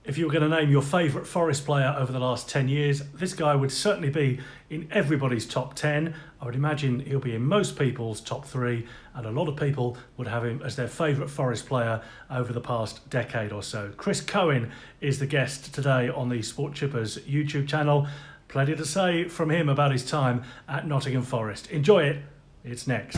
If you were going to name your favourite Forest player over the last 10 years, this guy would certainly be in everybody's top 10. I would imagine he'll be in most people's top 3, and a lot of people would have him as their favourite Forest player over the past decade or so. Chris Cohen is the guest today on the Sport Chippers YouTube channel. Plenty to say from him about his time at Nottingham Forest. Enjoy it. It's next.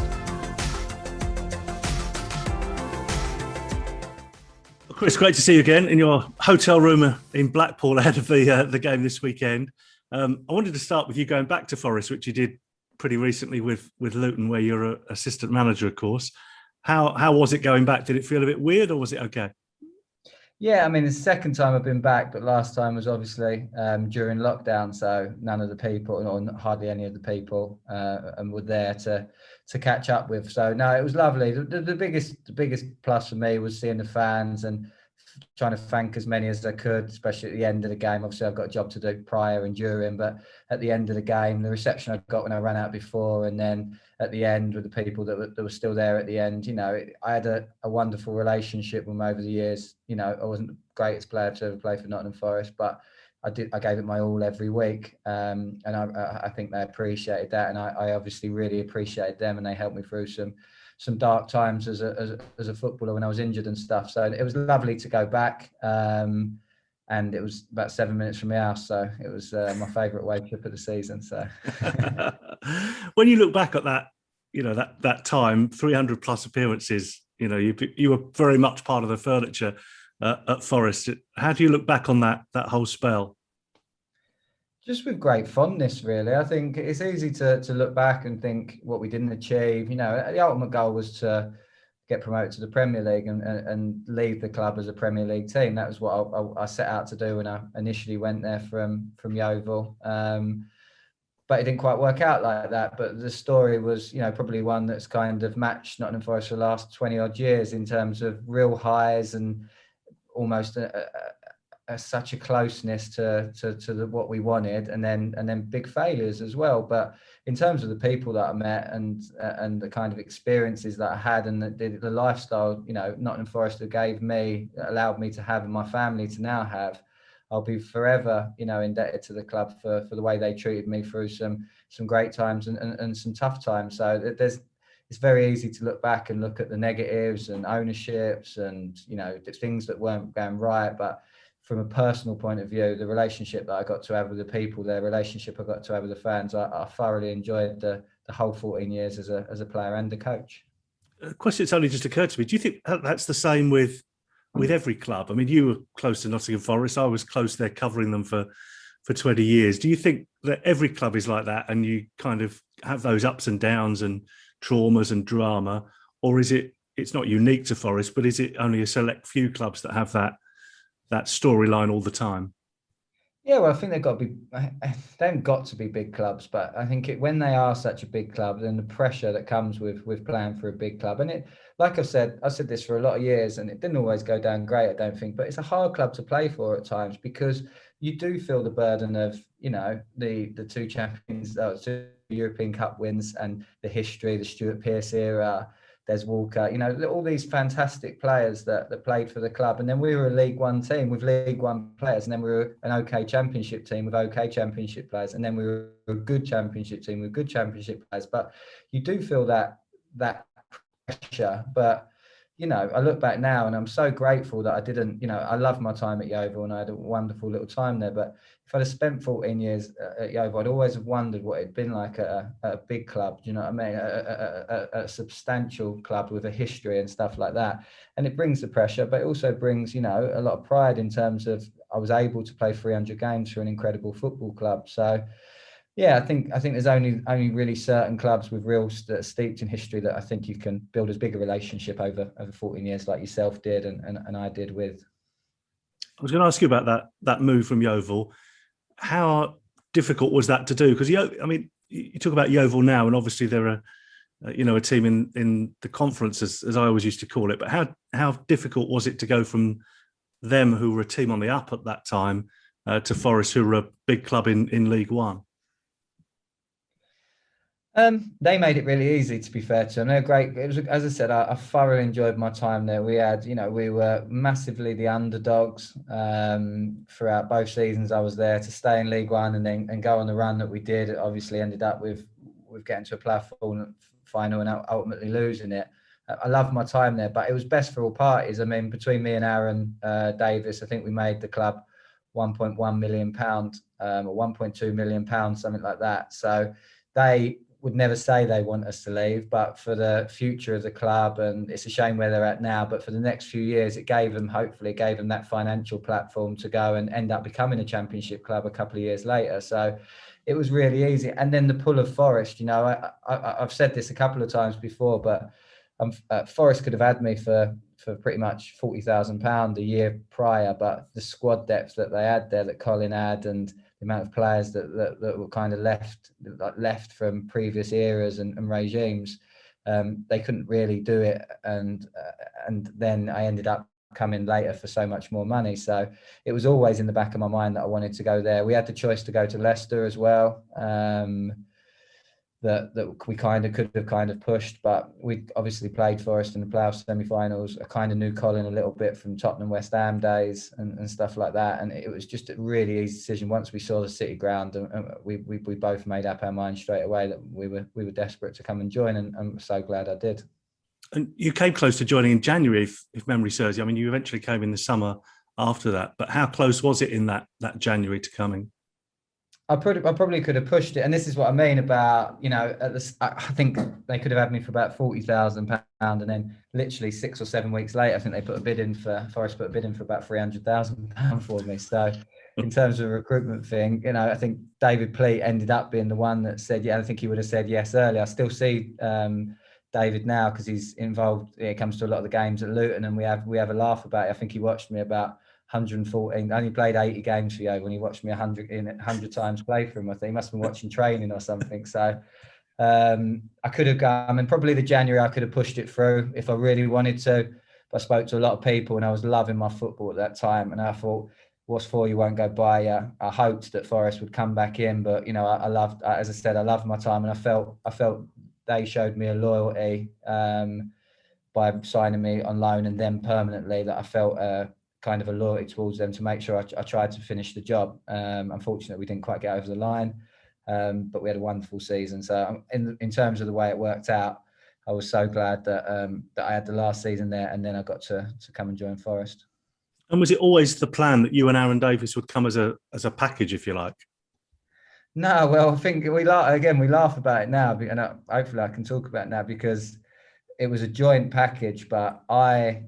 Chris, great to see you again in your hotel room in Blackpool ahead of the game this weekend. I wanted to start with you going back to Forest, which you did pretty recently with Luton, where you're an assistant manager, of course. How was it going back? Did it feel a bit weird, or was it okay? Yeah, I mean, it's the second time I've been back, but last time was obviously during lockdown, so none of the people, or hardly any of the people, and were there to catch up with. So no, it was lovely. The biggest plus for me was seeing the fans and trying to thank as many as I could, especially at the end of the game. Obviously, I've got a job to do prior and during, but at the end of the game, the reception I got when I ran out before, and then at the end with the people that were still there at the end, I had a wonderful relationship with them over the years. I wasn't the greatest player to ever play for Nottingham Forest, but I gave it my all every week, and I think they appreciated that, and I obviously really appreciated them, and they helped me through some dark times as a footballer when I was injured and stuff. So it was lovely to go back, and it was about 7 minutes from my house, so it was my favourite away trip of the season. So when you look back at that, that time, 300 plus appearances, you were very much part of the furniture at Forest. How do you look back on that whole spell? Just with great fondness, really. I think it's easy to look back and think what we didn't achieve. The ultimate goal was to get promoted to the Premier League and leave the club as a Premier League team. That was what I set out to do when I initially went there from Yeovil. But it didn't quite work out like that. But the story was, probably one that's kind of matched Nottingham Forest for the last 20 odd years in terms of real highs and almost such a closeness to what we wanted, and then big failures as well. But in terms of the people that I met and the kind of experiences that I had, and the lifestyle, Nottingham Forest allowed me to have, and my family to now have, I'll be forever, indebted to the club for the way they treated me through some great times and some tough times. So it's very easy to look back and look at the negatives and ownerships and things that weren't going right, but from a personal point of view, the relationship that I got to have with the people, the relationship I got to have with the fans, I thoroughly enjoyed the whole 14 years as a player and a coach. A question that's only just occurred to me. Do you think that's the same with every club? I mean, you were close to Nottingham Forest. I was close there covering them for 20 years. Do you think that every club is like that and you kind of have those ups and downs and traumas and drama? Or is it's not unique to Forest, but is it only a select few clubs that have that storyline all the time? Yeah, well, I think they've got to be big clubs, but I think when they are such a big club, then the pressure that comes with playing for a big club, and like I've said this for a lot of years, and it didn't always go down great, I don't think, but it's a hard club to play for at times because you do feel the burden of, the two champions, 2 European Cup wins and the history, the Stuart, Pearce era, Des Walker, all these fantastic players that played for the club. And then we were a League One team with League One players. And then we were an OK Championship team with OK Championship players. And then we were a good Championship team with good Championship players. But you do feel that pressure. But, I look back now and I'm so grateful that I didn't, I love my time at Yeovil and I had a wonderful little time there. But if I'd have spent 14 years at Yeovil, I'd always have wondered what it'd been like at a big club, do you know what I mean? A substantial club with a history and stuff like that. And it brings the pressure, but it also brings, a lot of pride in terms of I was able to play 300 games for an incredible football club. So, yeah, I think there's only really certain clubs with steeped in history that I think you can build as big a relationship over 14 years like yourself did and I did with. I was going to ask you about that move from Yeovil. How difficult was that to do? Because you talk about Yeovil now, and obviously they're a team in the conference, as I always used to call it. But how difficult was it to go from them, who were a team on the up at that time, to Forest, who were a big club in League One? They made it really easy, to be fair to them. They're great. It was, as I said, I thoroughly enjoyed my time there. We had, we were massively the underdogs throughout both seasons I was there. To stay in League One and go on the run that we did, it obviously ended up with getting to a playoff final and ultimately losing it. I loved my time there, but it was best for all parties. I mean, between me and Aaron Davis, I think we made the club £1.1 million, or £1.2 million, something like that. So they would never say they want us to leave, but for the future of the club, and it's a shame where they're at now, but for the next few years, hopefully gave them that financial platform to go and end up becoming a championship club a couple of years later. So it was really easy. And then the pull of Forest, I've said this a couple of times before, but Forest could have had me for pretty much £40,000 a year prior, but the squad depth that they had there, that Colin had, and the amount of players that were kind of left from previous eras and regimes, they couldn't really do it. And then I ended up coming later for so much more money. So it was always in the back of my mind that I wanted to go there. We had the choice to go to Leicester as well. That we could have pushed, but we obviously played Forest in the playoff semi-finals. I kind of knew Colin a little bit from Tottenham West Ham days and stuff like that, and it was just a really easy decision once we saw the City ground, and we both made up our minds straight away that we were desperate to come and join, and I'm so glad I did. And you came close to joining in January, if memory serves you. I mean, you eventually came in the summer after that, but how close was it in that January to coming? I probably could have pushed it, and this is what I mean about, I think they could have had me for about £40,000, and then literally 6 or 7 weeks later, I think Forest put a bid in for about £300,000 for me. So in terms of a recruitment thing, I think David Pleat ended up being the one that said, I think he would have said yes earlier. I still see David now because he's involved. It comes to a lot of the games at Luton, and we have a laugh about it. I think he watched me about 114. I only played 80 games for Yeovil when he watched me 100 times play for him. I think he must have been watching training or something. So I could have gone, and probably the January I could have pushed it through if I really wanted to. But I spoke to a lot of people, and I was loving my football at that time, and I thought, what's for you won't go by you. I hoped that Forest would come back in, but as I said, I loved my time, and I felt they showed me a loyalty by signing me on loan and then permanently, that I felt kind of a loyalty towards them to make sure I tried to finish the job. Unfortunately, we didn't quite get over the line, but we had a wonderful season. So in terms of the way it worked out, I was so glad that I had the last season there, and then I got to come and join Forest. And was it always the plan that you and Aaron Davis would come as a package, if you like? No, well, I think we laugh about it now, and hopefully I can talk about it now, because it was a joint package. But I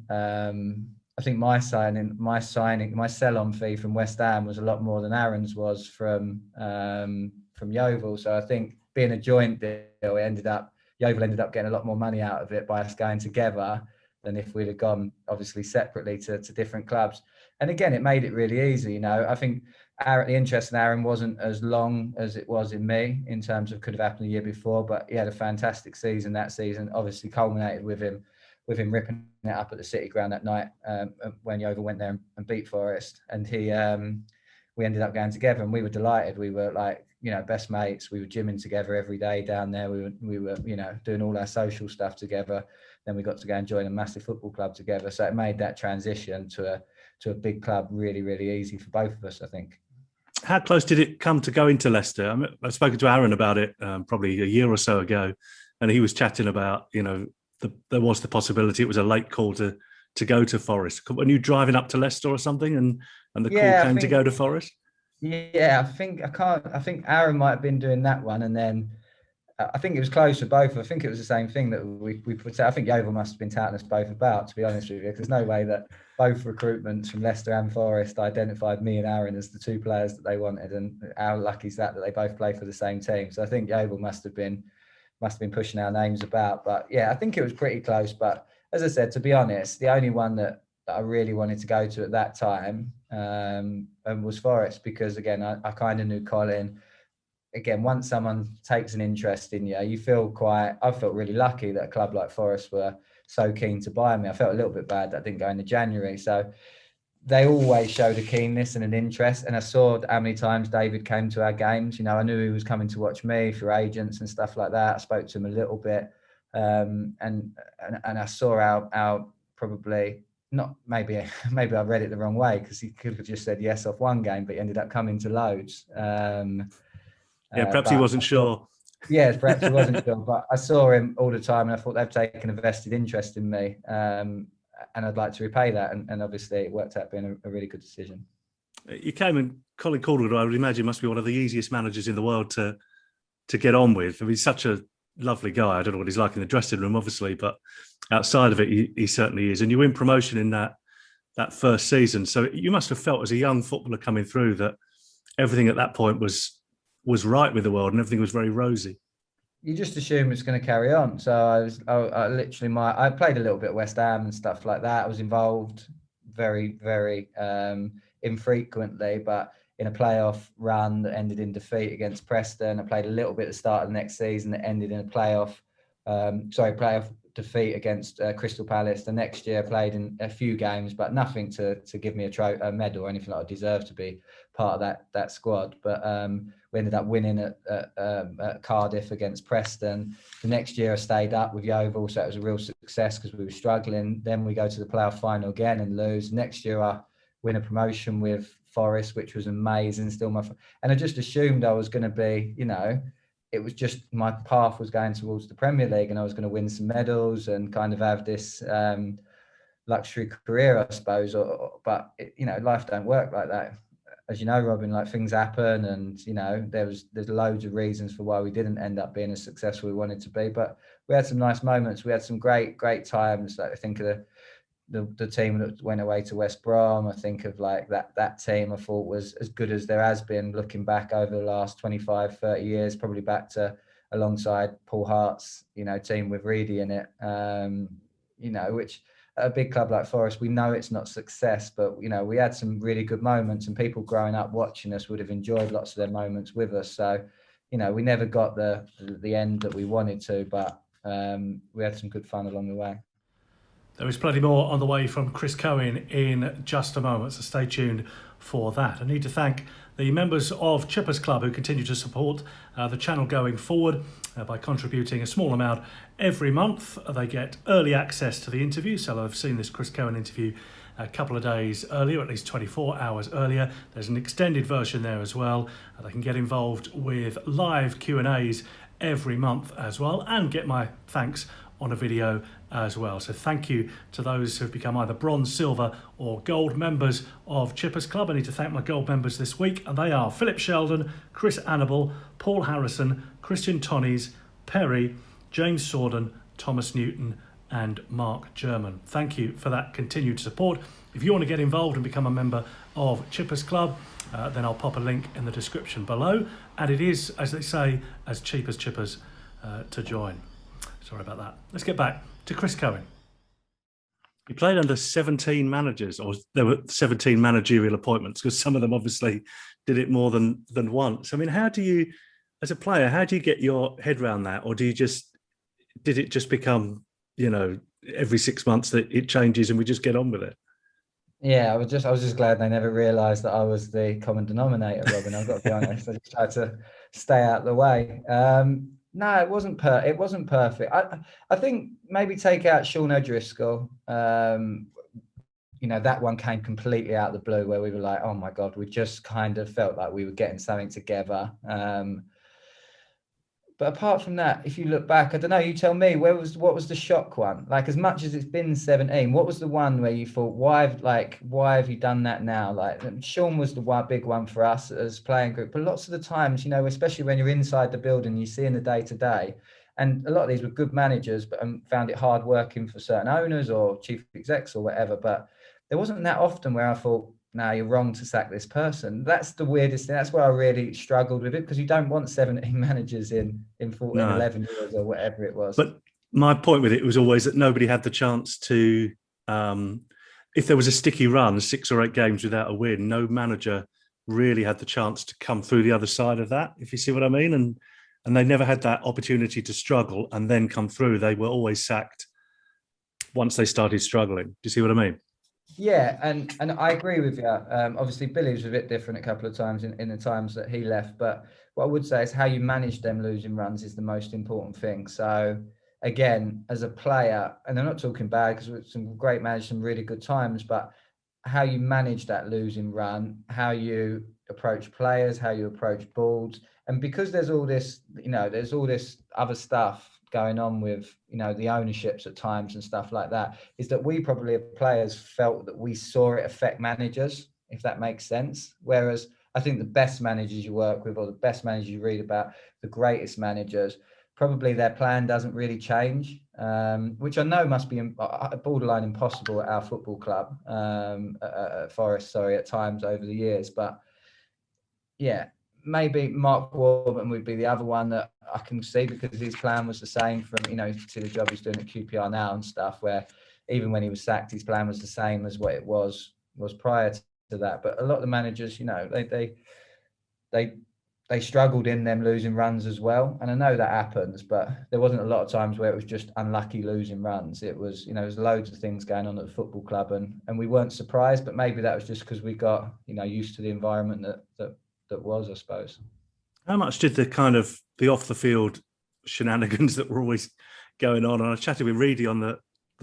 think my sell-on fee from West Ham was a lot more than Aaron's was from Yeovil. So I think being a joint deal, Yeovil ended up getting a lot more money out of it by us going together than if we'd have gone obviously separately to different clubs. And again, it made it really easy. I think the interest in Aaron wasn't as long as it was in me in terms of could have happened the year before, but he had a fantastic season that season. Obviously culminated with him ripping it up at the City ground that night when Yeovil went there and beat Forest. And we ended up going together, and we were delighted. We were best mates. We were gymming together every day down there. We were doing all our social stuff together. Then we got to go and join a massive football club together. So it made that transition to a big club really, really easy for both of us, I think. How close did it come to going to Leicester? I've spoken to Aaron about it probably a year or so ago, and he was chatting about, there was the possibility it was a late call to go to Forest. When you driving up to Leicester or something, and the call came to go to Forest? Yeah, I think Aaron might have been doing that one, and then I think it was close for both. I think it was the same thing that we put out. I think Yeovil must have been touting us both about, to be honest with you, because there's no way that both recruitments from Leicester and Forest identified me and Aaron as the two players that they wanted, and how lucky is that they both play for the same team. So I think Yeovil must have been pushing our names about. But yeah, I think it was pretty close. But as I said, to be honest, the only one that I really wanted to go to at that time was Forest, because again, I kind of knew Colin. Again, once someone takes an interest in you, I felt really lucky that a club like Forest were so keen to buy me. I felt a little bit bad that I didn't go into January. So they always showed a keenness and an interest. And I saw how many times David came to our games. You know, I knew he was coming to watch me through agents and stuff like that. I spoke to him a little bit. And I saw how probably not, maybe I read it the wrong way, because he could have just said yes off one game, but he ended up coming to loads. Perhaps he wasn't sure. Yeah, perhaps he wasn't sure, but I saw him all the time, and I thought they've taken a vested interest in me, and I'd like to repay that. And obviously, it worked out being a really good decision. You came in, Colin Calderwood, I would imagine, must be one of the easiest managers in the world to get on with. I mean, he's such a lovely guy. I don't know what he's like in the dressing room, obviously, but outside of it, he certainly is. And you win promotion in that first season, so you must have felt as a young footballer coming through that everything at that point was right with the world and everything was very rosy. You just assume it's going to carry on. So I literally, I played a little bit at West Ham and stuff like that. I was involved very, very infrequently, but in a playoff run that ended in defeat against Preston. I played a little bit at the start of the next season that ended in a playoff defeat against Crystal Palace. The next year I played in a few games, but nothing to give me a medal or anything like I deserve to be part of that squad. But we ended up winning at Cardiff against Preston. The next year I stayed up with Yeovil, so it was a real success because we were struggling. Then we go to the playoff final again and lose. Next year I win a promotion with Forest, which was amazing. And I just assumed I was going to be, you know, it was just my path was going towards the Premier League, and I was going to win some medals and kind of have this luxury career, I suppose. But you know, life don't work like that, as you know, Robin. Like, things happen, and you know, there's loads of reasons for why we didn't end up being as successful as we wanted to be. But we had some nice moments. We had some great times. Like, I think of the team that went away to West Brom. I think of like that team I thought was as good as there has been looking back over the last 25, 30 years, probably back to alongside Paul Hart's, you know, team with Reedy in it. You know, which at a big club like Forest, we know it's not success, but you know, we had some really good moments, and people growing up watching us would have enjoyed lots of their moments with us. So, you know, we never got the end that we wanted to, but we had some good fun along the way. There is plenty more on the way from Chris Cohen in just a moment, so stay tuned for that. I need to thank the members of Chippers Club who continue to support the channel going forward by contributing a small amount every month. They get early access to the interview, so I've seen this Chris Cohen interview a couple of days earlier, at least 24 hours earlier. There's an extended version there as well. They can get involved with live Q&As every month as well, and get my thanks on a video as well. So thank you to those who've become either bronze, silver or gold members of Chippers Club. I need to thank my gold members this week, and they are Philip Sheldon, Chris Annable, Paul Harrison, Christian Tonnies, Perry, James Sorden, Thomas Newton and Mark German. Thank you for that continued support. If you want to get involved and become a member of Chippers Club, then I'll pop a link in the description below, and it is, as they say, as cheap as Chippers to join. Sorry about that. Let's get back to Chris Cohen. He played under 17 managers, or there were 17 managerial appointments, because some of them obviously did it more than once. I mean, how do you, as a player, how do you get your head around that? Or did it just become, you know, every 6 months that it changes and we just get on with it? Yeah, I was just glad they never realised that I was the common denominator, Robin. I've got to be honest. I just tried to stay out of the way. No, it wasn't perfect. I think maybe take out Sean O'Driscoll. You know, that one came completely out of the blue, where we were like, oh my God, we just kind of felt like we were getting something together. But apart from that, if you look back, I don't know, you tell me, what was the shock one? Like, as much as it's been 17, what was the one where you thought, why have you done that now? Like, Sean was the big one for us as playing group. But lots of the times, you know, especially when you're inside the building, you see in the day-to-day, and a lot of these were good managers, but found it hard working for certain owners or chief execs or whatever. But there wasn't that often where I thought, no, you're wrong to sack this person. That's the weirdest thing. That's where I really struggled with it, because you don't want 17 managers in 11 years or whatever it was. But my point with it was always that nobody had the chance to, if there was a sticky run, 6 or 8 games without a win, no manager really had the chance to come through the other side of that, if you see what I mean. And they never had that opportunity to struggle and then come through. They were always sacked once they started struggling. Do you see what I mean? Yeah, and I agree with you. Obviously, Billy was a bit different a couple of times in the times that he left. But what I would say is how you manage them losing runs is the most important thing. So again, as a player, and I'm not talking bad because we've some great managers, some really good times, but how you manage that losing run, how you approach players, how you approach boards, and because there's all this, there's all this other stuff going on with, the ownerships at times and stuff like that, is that we probably as players felt that we saw it affect managers, if that makes sense. Whereas I think the best managers you work with, or the best managers you read about, the greatest managers, probably their plan doesn't really change, which I know must be borderline impossible at our football club, at Forest, at times over the years. But yeah, maybe Mark Warburton would be the other one that I can see, because his plan was the same from, to the job he's doing at QPR now and stuff, where even when he was sacked, his plan was the same as what it was prior to that. But a lot of the managers, they they struggled in them losing runs as well. And I know that happens, but there wasn't a lot of times where it was just unlucky losing runs. It was, there's loads of things going on at the football club, and we weren't surprised, but maybe that was just because we got, used to the environment that was, I suppose. How much did the off the field shenanigans that were always going on? And I chatted with Reedy on the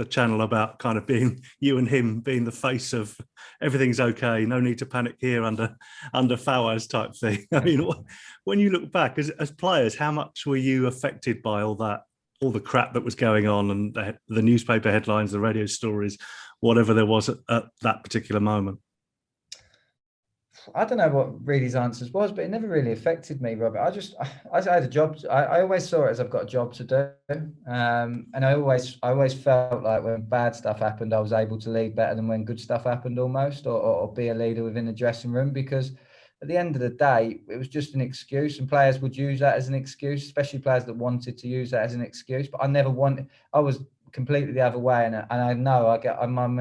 channel about kind of being you and him being the face of everything's okay, no need to panic here under Fawaz type thing. I mean, when you look back as players, how much were you affected by all the crap that was going on, and the newspaper headlines, the radio stories, whatever there was at that particular moment? I don't know what Reedy's answers was, but it never really affected me, Robert. I had a job. I always saw it as I've got a job to do, and I always felt like when bad stuff happened, I was able to lead better than when good stuff happened, almost, or be a leader within the dressing room. Because at the end of the day, it was just an excuse, and players would use that as an excuse, especially players that wanted to use that as an excuse. But I never wanted. I was completely the other way, and I know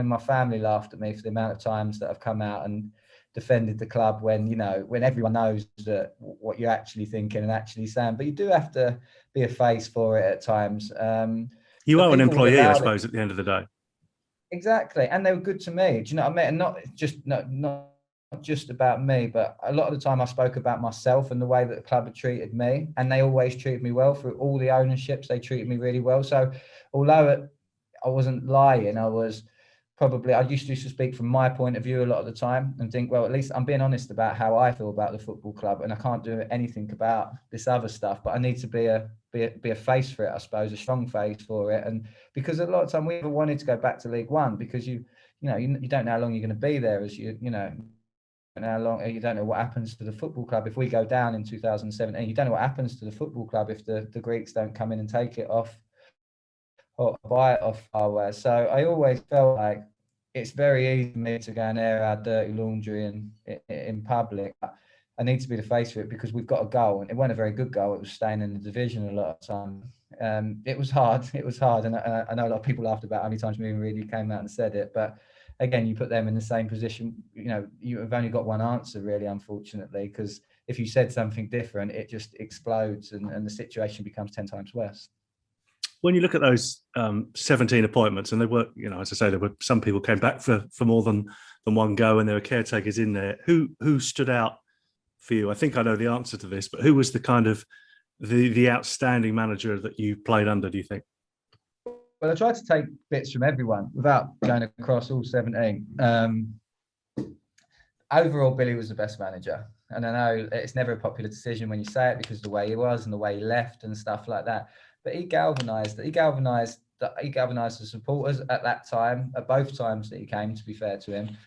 my family laughed at me for the amount of times that I've come out and defended the club when everyone knows that what you're actually thinking and actually saying. But you do have to be a face for it at times. You But are an people would employee, I allow it. suppose, at the end of the day. Exactly, and they were good to me. Do you know what I mean? And not just about me, but a lot of the time I spoke about myself and the way that the club had treated me, and they always treated me well through all the ownerships. They treated me really well. So although I wasn't lying, I used to speak from my point of view a lot of the time and think, well, at least I'm being honest about how I feel about the football club, and I can't do anything about this other stuff, but I need to be a face for it, I suppose, a strong face for it. And because a lot of time we never wanted to go back to League One, because you don't know how long you're going to be there, as you don't know what happens to the football club if we go down in 2017. You don't know what happens to the football club if the Greeks don't come in and take it off or buy it off our way. So I always felt like it's very easy for me to go and air our dirty laundry in public. I need to be the face for it because we've got a goal, and it wasn't a very good goal. It was staying in the division a lot of time. It was hard. It was hard, and I know a lot of people laughed about how many times me and Reedy came out and said it. But again, you put them in the same position. You have only got one answer, really, unfortunately, because if you said something different, it just explodes, and the situation becomes 10 times worse. When you look at those 17 appointments, and they were, as I say, there were some people came back for more than one go, and there were caretakers in there. Who stood out for you? I think I know the answer to this, but who was the kind of the outstanding manager that you played under, do you think? Well, I tried to take bits from everyone without going across all 17. Overall, Billy was the best manager. And I know it's never a popular decision when you say it because of the way he was and the way he left and stuff like that. But he galvanised the supporters at that time, at both times that he came, to be fair to him.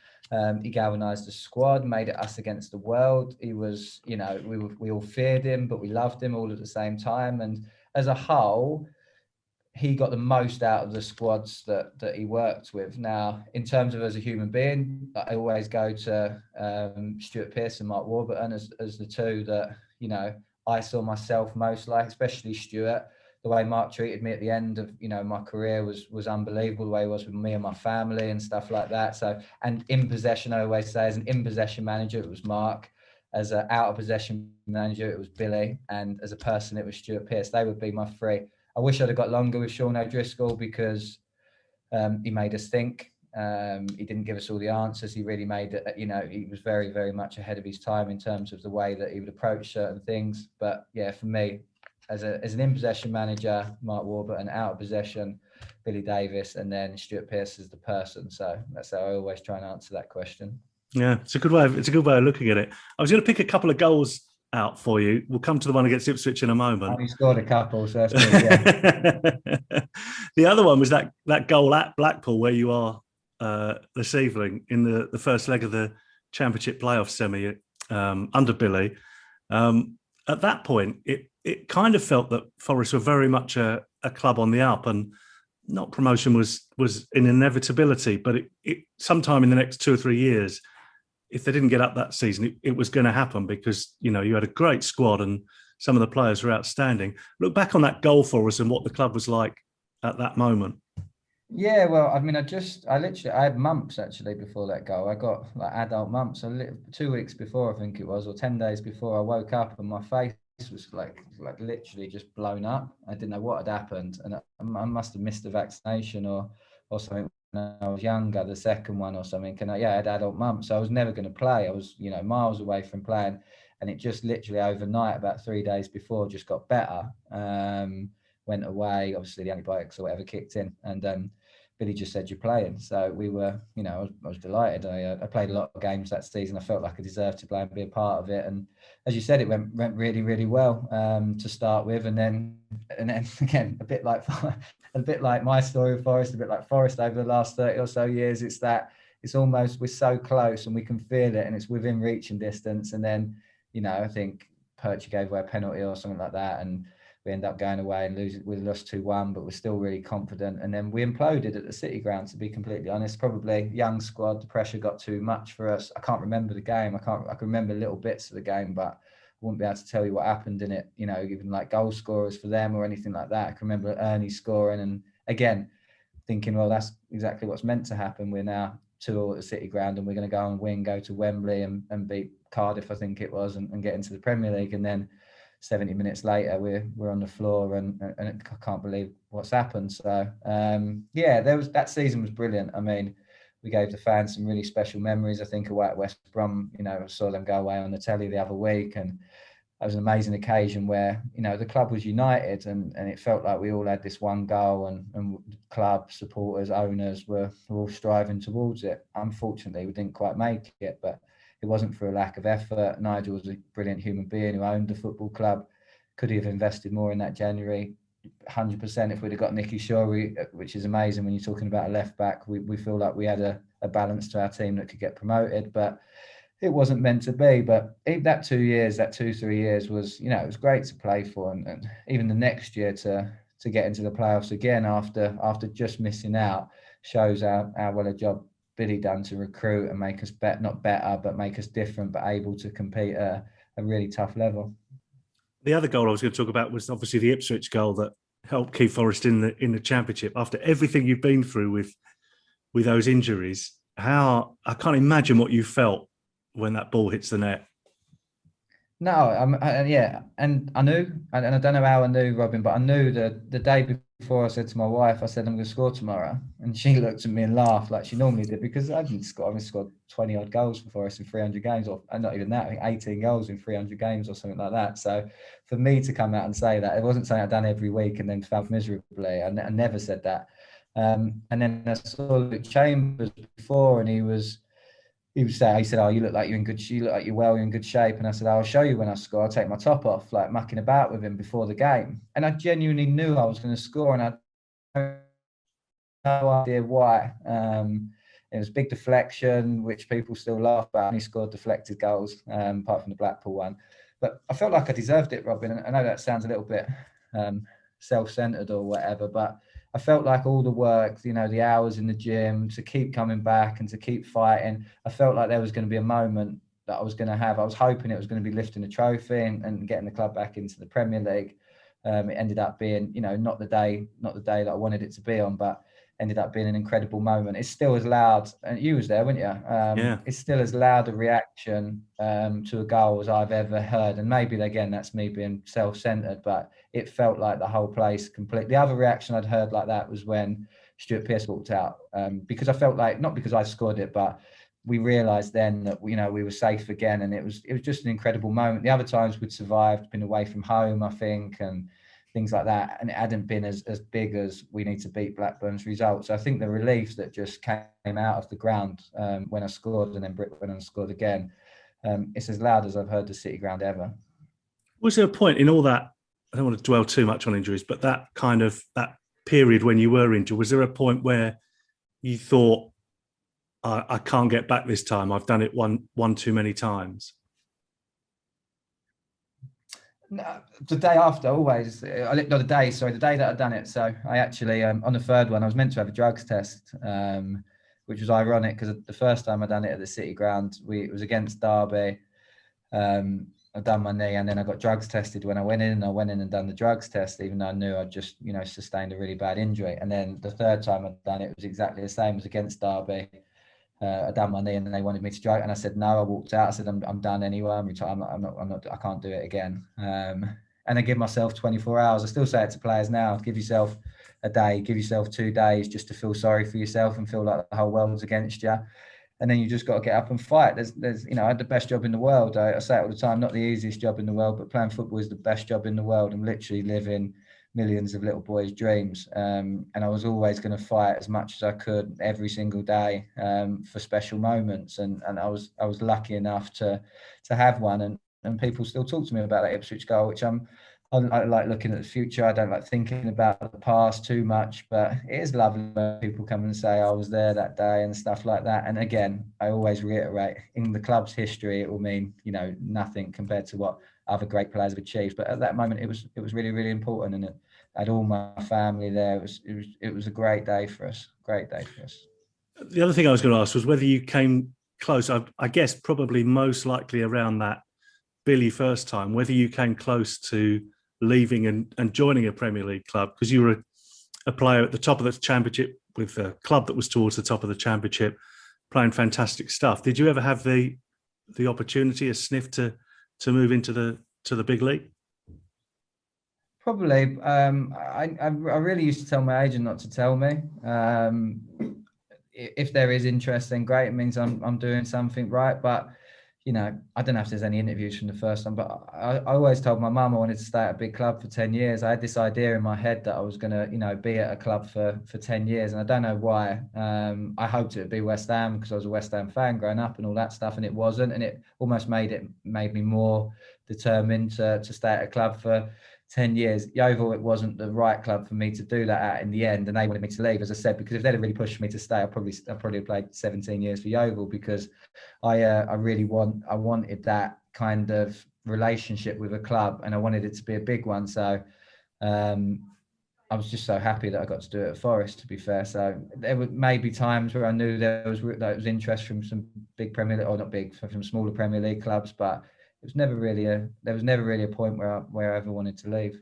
He galvanised the squad, made it us against the world. He was, we all feared him, but we loved him all at the same time. And as a whole, he got the most out of the squads that he worked with. Now, in terms of as a human being, I always go to Stuart, Pearce and Mark Warburton as the two that, I saw myself most like, especially Stuart. The way Mark treated me at the end of, my career was unbelievable. The way he was with me and my family and stuff like that. So, and in possession, I always say, as an in possession manager, it was Mark. As an out of possession manager, it was Billy. And as a person, it was Stuart Pearce. They would be my three. I wish I'd have got longer with Sean O'Driscoll because he made us think. He didn't give us all the answers. He really made it, he was very, very much ahead of his time in terms of the way that he would approach certain things. But yeah, for me, as an in-possession manager, Mark Warburton, out of possession, Billy Davies, and then Stuart Pearce as the person. So that's how I always try and answer that question. Yeah, it's a good way of looking at it. I was going to pick a couple of goals out for you. We'll come to the one against Ipswich in a moment. He scored a couple, so that's good. Yeah. The other one was that goal at Blackpool where you are this evening in the first leg of the Championship playoff semi under Billy. At that point, it kind of felt that Forest were very much a club on the up, and not promotion was an inevitability, but it sometime in the next 2 or 3 years, if they didn't get up that season, it was going to happen because, you had a great squad and some of the players were outstanding. Look back on that goal for us and what the club was like at that moment. Yeah, well, I mean, I had mumps actually before that goal. I got like adult mumps. 2 weeks before, I think it was, or 10 days before, I woke up and my face was like literally just blown up. I didn't know what had happened, and I must have missed the vaccination or something when I was younger, the second one or something. And I had adult mumps, so I was never going to play. I was, miles away from playing, and it just literally overnight, about 3 days before, just got better. Went away. Obviously, the antibiotics or whatever kicked in, and Billy just said, "You're playing." So we were, I was delighted. I played a lot of games that season. I felt like I deserved to play and be a part of it. And as you said, it went really, really well to start with, and then again, a bit like my story of Forest, a bit like Forest over the last 30 or so years. It's almost, we're so close and we can feel it, and it's within reaching distance. And then, I think Pearce gave away a penalty or something like that, and we end up going away and losing. We lost 2-1, but we're still really confident. And then we imploded at the City Ground, to be completely honest. Probably young squad, the pressure got too much for us. I can't remember the game. I can remember little bits of the game, but I wouldn't be able to tell you what happened in it, even like goal scorers for them or anything like that. I can remember Ernie scoring, and again, thinking, well, that's exactly what's meant to happen. We're now 2-2 at the City Ground, and we're going to go and win, go to Wembley and beat Cardiff, I think it was, and get into the Premier League. And then 70 minutes later, we're on the floor, and I can't believe what's happened. So that season was brilliant. I mean, we gave the fans some really special memories. I think away at West Brom, I saw them go away on the telly the other week, and that was an amazing occasion where the club was united, and it felt like we all had this one goal, and club supporters, owners were all striving towards it. Unfortunately, we didn't quite make it, but it wasn't for a lack of effort. Nigel was a brilliant human being who owned the football club. Could he have invested more in that January? 100%. If we'd have got Nicky Shaw, which is amazing when you're talking about a left back, we feel like we had a balance to our team that could get promoted, but it wasn't meant to be. But that 2 years, that 2-3 years was, it was great to play for, and even the next year to get into the playoffs again after just missing out shows how well a job Billy done to recruit and make us not better, but make us different, but able to compete at a really tough level. The other goal I was going to talk about was obviously the Ipswich goal that helped keep Forest in the Championship. After everything you've been through with those injuries, I can't imagine what you felt when that ball hits the net. No, and I knew, and I don't know how I knew, Robin, but I knew the day before. I said to my wife, I said, I'm going to score tomorrow, and she looked at me and laughed like she normally did, because I didn't score. I've scored 20 odd goals for Forest in 300 games, or not even that. I think 18 goals in 300 games or something like that. So for me to come out and say that, it wasn't something I'd done every week and then felt miserably. I never said that. And then I saw Luke Chambers before, and he said, "Oh, you look like you're in good. You look like you're in good shape." And I said, "I'll show you when I score. I'll take my top off," like mucking about with him before the game. And I genuinely knew I was going to score, and I had no idea why. It was big deflection, which people still laugh about. And he scored deflected goals, apart from the Blackpool one. But I felt like I deserved it, Robin. And I know that sounds a little bit self-centered or whatever, but I felt like all the work, the hours in the gym to keep coming back and to keep fighting, I felt like there was going to be a moment that I was going to have. I was hoping it was going to be lifting a trophy and getting the club back into the Premier League. It ended up being, not the day that I wanted it to be on, but ended up being an incredible moment. It's still as loud, and you was there, weren't you? Yeah. It's still as loud a reaction to a goal as I've ever heard. And maybe, again, that's me being self-centered, but it felt like the whole place completely. The other reaction I'd heard like that was when Stuart Pearce walked out, because I felt like, not because I scored it, but we realised then that we were safe again, and it was just an incredible moment. The other times we'd survived, been away from home, I think, and things like that, and it hadn't been as big as we need to beat Blackburn's results. So I think the relief that just came out of the ground when I scored, and then Brick went and scored again, it's as loud as I've heard the City ground ever. Was there a point in all that? I don't want to dwell too much on injuries, but that period when you were injured, was there a point where you thought, I can't get back this time, I've done it one too many times? No, the day after, always. The day that I'd done it. So I actually, on the third one, I was meant to have a drugs test, which was ironic because the first time I'd done it at the City ground, it was against Derby. I'd done my knee, and then I got drugs tested when I went in. I went in and done the drugs test, even though I knew I'd just, sustained a really bad injury. And then the third time I'd done it, it was exactly the same. It was against Derby. I done my knee, and they wanted me to drug, and I said no. I walked out. I said I'm done anyway. I'm retired. I'm not. I can't do it again. And I give myself 24 hours. I still say it to players now: give yourself a day, give yourself 2 days, just to feel sorry for yourself and feel like the whole world's against you. And then you just got to get up and fight. There's I had the best job in the world. I say it all the time, not the easiest job in the world, but playing football is the best job in the world. I'm literally living millions of little boys' dreams. And I was always going to fight as much as I could every single day for special moments. And I was lucky enough to have one. And people still talk to me about that Ipswich goal, which I like looking at the future. I don't like thinking about the past too much, but it is lovely when people come and say I was there that day and stuff like that. And again, I always reiterate, in the club's history, it will mean nothing compared to what other great players have achieved. But at that moment, it was really, really important, and it had all my family there. It was a great day for us. Great day for us. The other thing I was going to ask was whether you came close. I guess probably most likely around that Billy first time, whether you came close to leaving and joining a Premier League club, because you were a player at the top of the Championship with a club that was towards the top of the Championship, playing fantastic stuff. Did you ever have the opportunity, a sniff to move into the big league? Probably. I really used to tell my agent not to tell me. If there is interest, then great. It means I'm doing something right. But I don't know if there's any interviews from the first time, but I always told my mum I wanted to stay at a big club for 10 years. I had this idea in my head that I was going to, be at a club for 10 years. And I don't know why. I hoped it would be West Ham because I was a West Ham fan growing up and all that stuff. And it wasn't. And it almost made me more determined to stay at a club for 10 years. Yeovil, it wasn't the right club for me to do that at in the end, and they wanted me to leave, as I said, because if they'd have really pushed me to stay, I probably have played 17 years for Yeovil, because I wanted that kind of relationship with a club, and I wanted it to be a big one. So I was just so happy that I got to do it at Forest, to be fair. So there were maybe times where I knew there was interest from some big Premier League, or not big, from smaller Premier League clubs, but there was never really a point where I ever wanted to leave.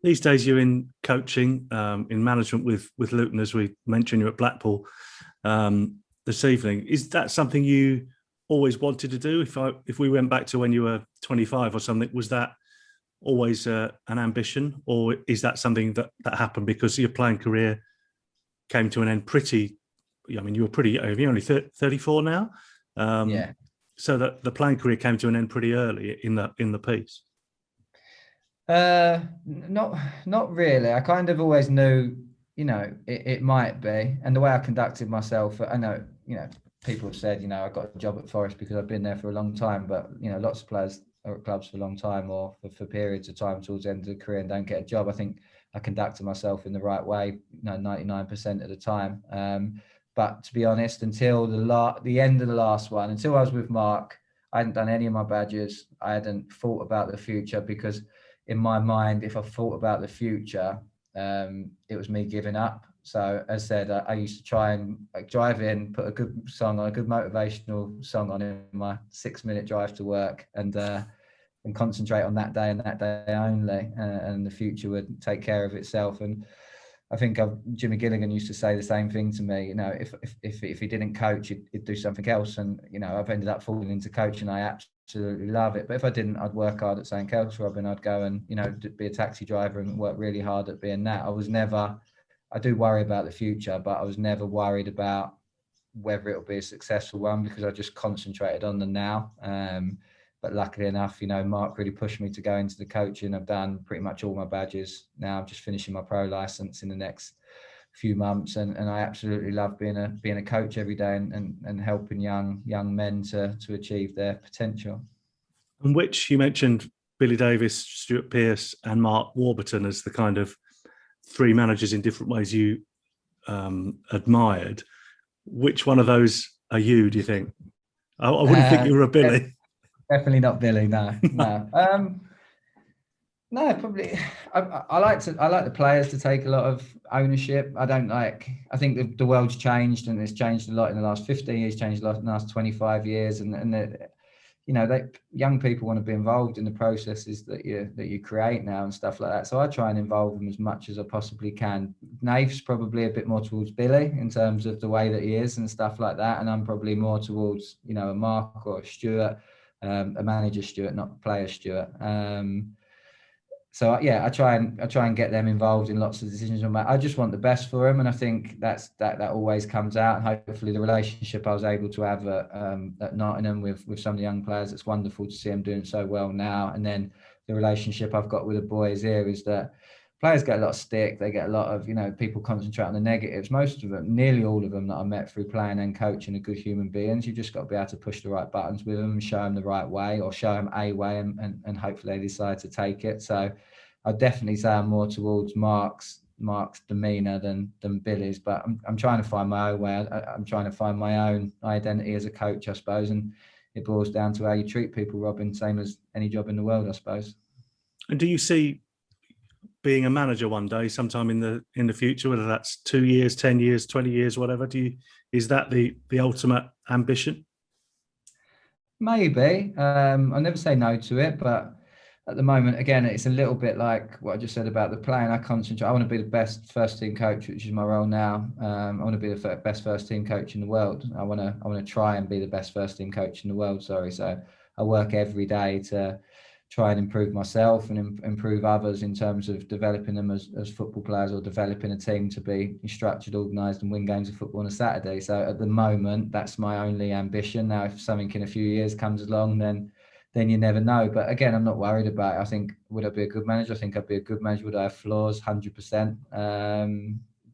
These days you're in coaching, in management with Luton, as we mentioned. You're at Blackpool this evening. Is that something you always wanted to do? If we went back to when you were 25 or something, was that always an ambition, or is that something that happened because your playing career came to an end pretty? I mean, you were pretty. Are you only 34 now? Yeah. So that the playing career came to an end pretty early in the piece. Not really. I kind of always knew, it might be, and the way I conducted myself. I know, people have said, I got a job at Forest because I've been there for a long time, but lots of players are at clubs for a long time, or for periods of time towards the end of the career, and don't get a job. I think I conducted myself in the right way, 99% of the time. But to be honest, until the end of the last one, until I was with Mark, I hadn't done any of my badges. I hadn't thought about the future, because in my mind, if I thought about the future, it was me giving up. So as I said, I used to try and drive in, put a good song on, a good motivational song on in my 6-minute drive to work, and concentrate on that day and that day only, and the future would take care of itself. And I think Jimmy Gilligan used to say the same thing to me. If he didn't coach, he'd do something else. And I've ended up falling into coaching. I absolutely love it. But if I didn't, I'd work hard at something else, Robin. I'd go and be a taxi driver and work really hard at being that. I was never I do worry about the future, but I was never worried about whether it'll be a successful one because I just concentrated on the now. But luckily enough, Mark really pushed me to go into the coaching. I've done pretty much all my badges now. I'm just finishing my pro license in the next few months, and I absolutely love being a coach every day and helping young men to achieve their potential. And which you mentioned Billy Davies, Stuart Pearce, and Mark Warburton as the kind of three managers in different ways you admired. Which one of those are you, do you think? I wouldn't think you were a Billy. Definitely not Billy, no. No, probably. I like the players to take a lot of ownership. I think the world's changed, and it's changed a lot in the last 15 years, changed a lot in the last 25 years. Young people want to be involved in the processes that you create now and stuff like that. So I try and involve them as much as I possibly can. Naif's probably a bit more towards Billy in terms of the way that he is and stuff like that. And I'm probably more towards, a Mark or a Stuart, a manager Stuart, not player Stuart. So yeah, I try and get them involved in lots of decisions. I just want the best for them, and I think that always comes out. And hopefully, the relationship I was able to have at Nottingham with some of the young players, it's wonderful to see them doing so well now. And then the relationship I've got with the boys here is that players get a lot of stick. They get a lot of people concentrate on the negatives. Most of them, nearly all of them that I met through playing and coaching, are good human beings. You've just got to be able to push the right buttons with them and show them the right way, or show them a way, and hopefully they decide to take it. So I'd definitely say I'm more towards Mark's demeanour than Billy's, but I'm trying to find my own way. I'm trying to find my own identity as a coach, I suppose, and it boils down to how you treat people, Robin, same as any job in the world, I suppose. And do you see being a manager one day, sometime in the future, whether that's 2 years, 10 years, 20 years, whatever? Is that the ultimate ambition? Maybe. I never say no to it, but at the moment, again, it's a little bit like what I just said about the playing. I concentrate. I want to be the best first team coach, which is my role now. I want to be the best first team coach in the world. I want to try and be the best first team coach in the world. Sorry. So I work every day to try and improve myself and improve others in terms of developing them as football players, or developing a team to be structured, organised, and win games of football on a Saturday. So at the moment, that's my only ambition. Now, if something in a few years comes along, then you never know. But again, I'm not worried about it. I think, would I be a good manager? I think I'd be a good manager. Would I have flaws? 100%.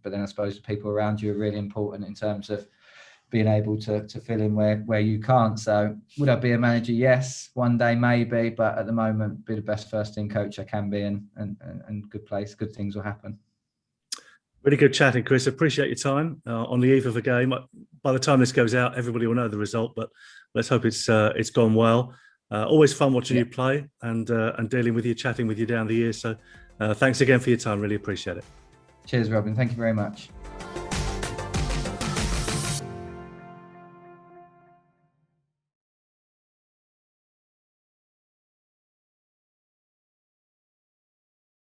But then I suppose the people around you are really important in terms of being able to fill in where you can't. So would I be a manager? Yes, one day maybe, but at the moment, be the best first team coach I can be, and good things will happen. Really good chatting, Chris. Appreciate your time on the eve of a game. By the time this goes out, everybody will know the result, but let's hope it's gone well. Always fun watching you play and dealing with you, chatting with you down the years. So thanks again for your time. Really appreciate it. Cheers, Robin. Thank you very much.